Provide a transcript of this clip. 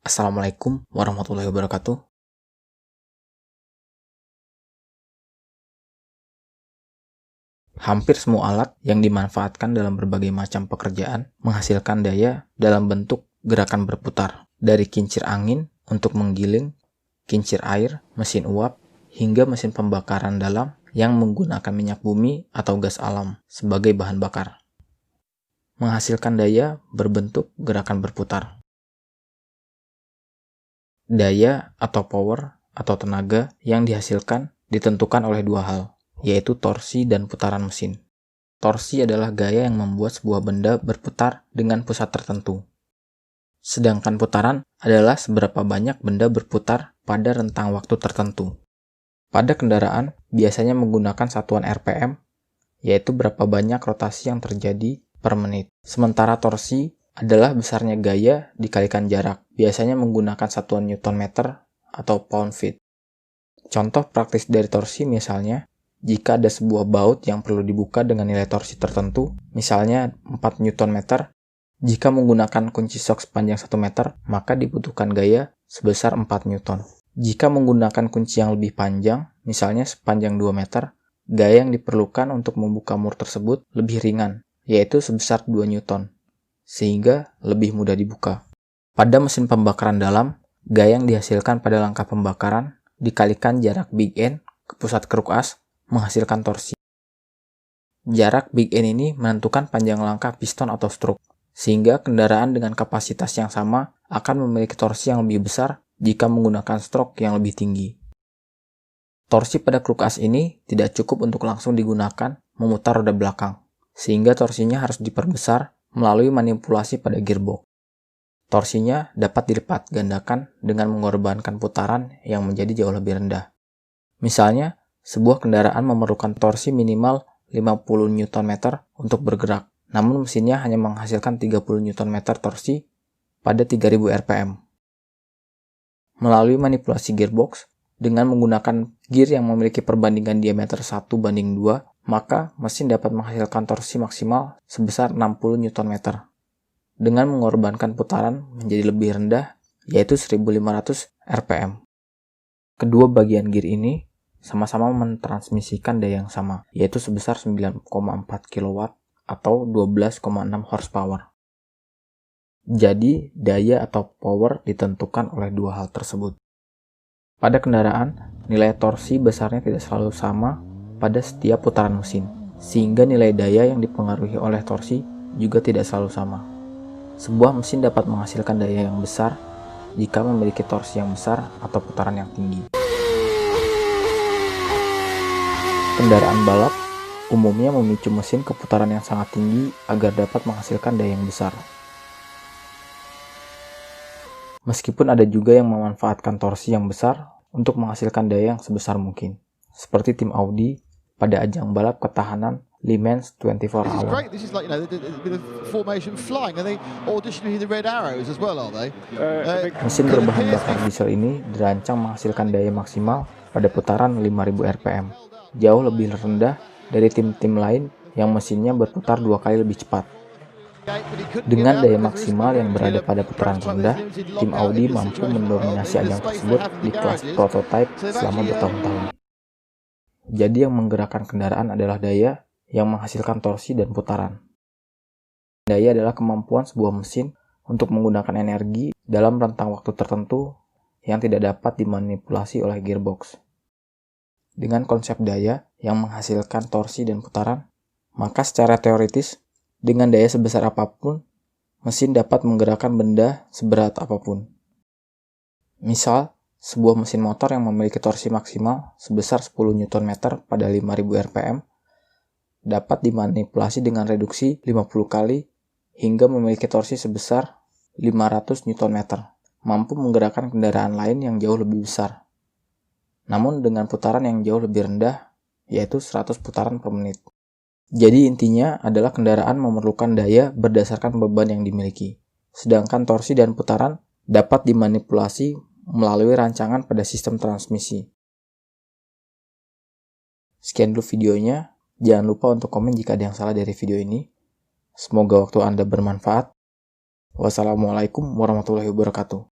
Assalamualaikum warahmatullahi wabarakatuh. Hampir semua alat yang dimanfaatkan dalam berbagai macam pekerjaan menghasilkan daya dalam bentuk gerakan berputar, dari kincir angin untuk menggiling, kincir air, mesin uap, hingga mesin pembakaran dalam yang menggunakan minyak bumi atau gas alam sebagai bahan bakar. Menghasilkan daya berbentuk gerakan berputar. Daya atau power atau tenaga yang dihasilkan ditentukan oleh dua hal, yaitu torsi dan putaran mesin. Torsi adalah gaya yang membuat sebuah benda berputar dengan pusat tertentu. Sedangkan putaran adalah seberapa banyak benda berputar pada rentang waktu tertentu. Pada kendaraan, biasanya menggunakan satuan RPM, yaitu berapa banyak rotasi yang terjadi per menit. Sementara torsi adalah besarnya gaya dikalikan jarak, biasanya menggunakan satuan Newton meter atau pound feet. Contoh praktis dari torsi misalnya, jika ada sebuah baut yang perlu dibuka dengan nilai torsi tertentu, misalnya 4 Newton meter, jika menggunakan kunci sok sepanjang 1 meter, maka dibutuhkan gaya sebesar 4 Newton. Jika menggunakan kunci yang lebih panjang, misalnya sepanjang 2 meter, gaya yang diperlukan untuk membuka mur tersebut lebih ringan, yaitu sebesar 2 Newton, sehingga lebih mudah dibuka. Pada mesin pembakaran dalam, gaya yang dihasilkan pada langkah pembakaran dikalikan jarak big N ke pusat keruk as menghasilkan torsi. Jarak big N ini menentukan panjang langkah piston atau stroke, sehingga kendaraan dengan kapasitas yang sama akan memiliki torsi yang lebih besar jika menggunakan stroke yang lebih tinggi. Torsi pada keruk as ini tidak cukup untuk langsung digunakan memutar roda belakang, sehingga torsinya harus diperbesar melalui manipulasi pada gearbox. Torsinya dapat dilipat gandakan dengan mengorbankan putaran yang menjadi jauh lebih rendah. Misalnya, sebuah kendaraan memerlukan torsi minimal 50 Nm untuk bergerak, namun mesinnya hanya menghasilkan 30 Nm torsi pada 3000 rpm. Melalui manipulasi gearbox, dengan menggunakan gear yang memiliki perbandingan diameter 1:2, maka mesin dapat menghasilkan torsi maksimal sebesar 60 Nm. Dengan mengorbankan putaran menjadi lebih rendah, yaitu 1500 rpm. Kedua bagian gear ini sama-sama mentransmisikan daya yang sama, yaitu sebesar 9,4 kW atau 12,6 horsepower. Jadi, daya atau power ditentukan oleh dua hal tersebut. Pada kendaraan, nilai torsi besarnya tidak selalu sama pada setiap putaran mesin, sehingga nilai daya yang dipengaruhi oleh torsi juga tidak selalu sama. Sebuah mesin dapat menghasilkan daya yang besar jika memiliki torsi yang besar atau putaran yang tinggi. Kendaraan balap umumnya memicu mesin ke putaran yang sangat tinggi agar dapat menghasilkan daya yang besar. Meskipun ada juga yang memanfaatkan torsi yang besar untuk menghasilkan daya yang sebesar mungkin, seperti tim Audi pada ajang balap ketahanan Le Mans 24 Hours. Mesin berbahan bakar diesel ini dirancang menghasilkan daya maksimal pada putaran 5000 rpm, jauh lebih rendah dari tim-tim lain yang mesinnya berputar 2 kali lebih cepat. Dengan daya maksimal yang berada pada putaran rendah, tim Audi mampu mendominasi ajang tersebut di kelas prototype selama bertahun-tahun. Jadi yang menggerakkan kendaraan adalah daya yang menghasilkan torsi dan putaran. Daya adalah kemampuan sebuah mesin untuk menggunakan energi dalam rentang waktu tertentu yang tidak dapat dimanipulasi oleh gearbox. Dengan konsep daya yang menghasilkan torsi dan putaran, maka secara teoritis, dengan daya sebesar apapun, mesin dapat menggerakkan benda seberat apapun. Misal, sebuah mesin motor yang memiliki torsi maksimal sebesar 10 Nm pada 5000 rpm dapat dimanipulasi dengan reduksi 50 kali hingga memiliki torsi sebesar 500 Nm, mampu menggerakkan kendaraan lain yang jauh lebih besar, namun dengan putaran yang jauh lebih rendah, yaitu 100 putaran per menit. Jadi intinya adalah kendaraan memerlukan daya berdasarkan beban yang dimiliki, sedangkan torsi dan putaran dapat dimanipulasi melalui rancangan pada sistem transmisi. Sekian dulu videonya, jangan lupa untuk komen jika ada yang salah dari video ini. Semoga waktu Anda bermanfaat. Wassalamualaikum warahmatullahi wabarakatuh.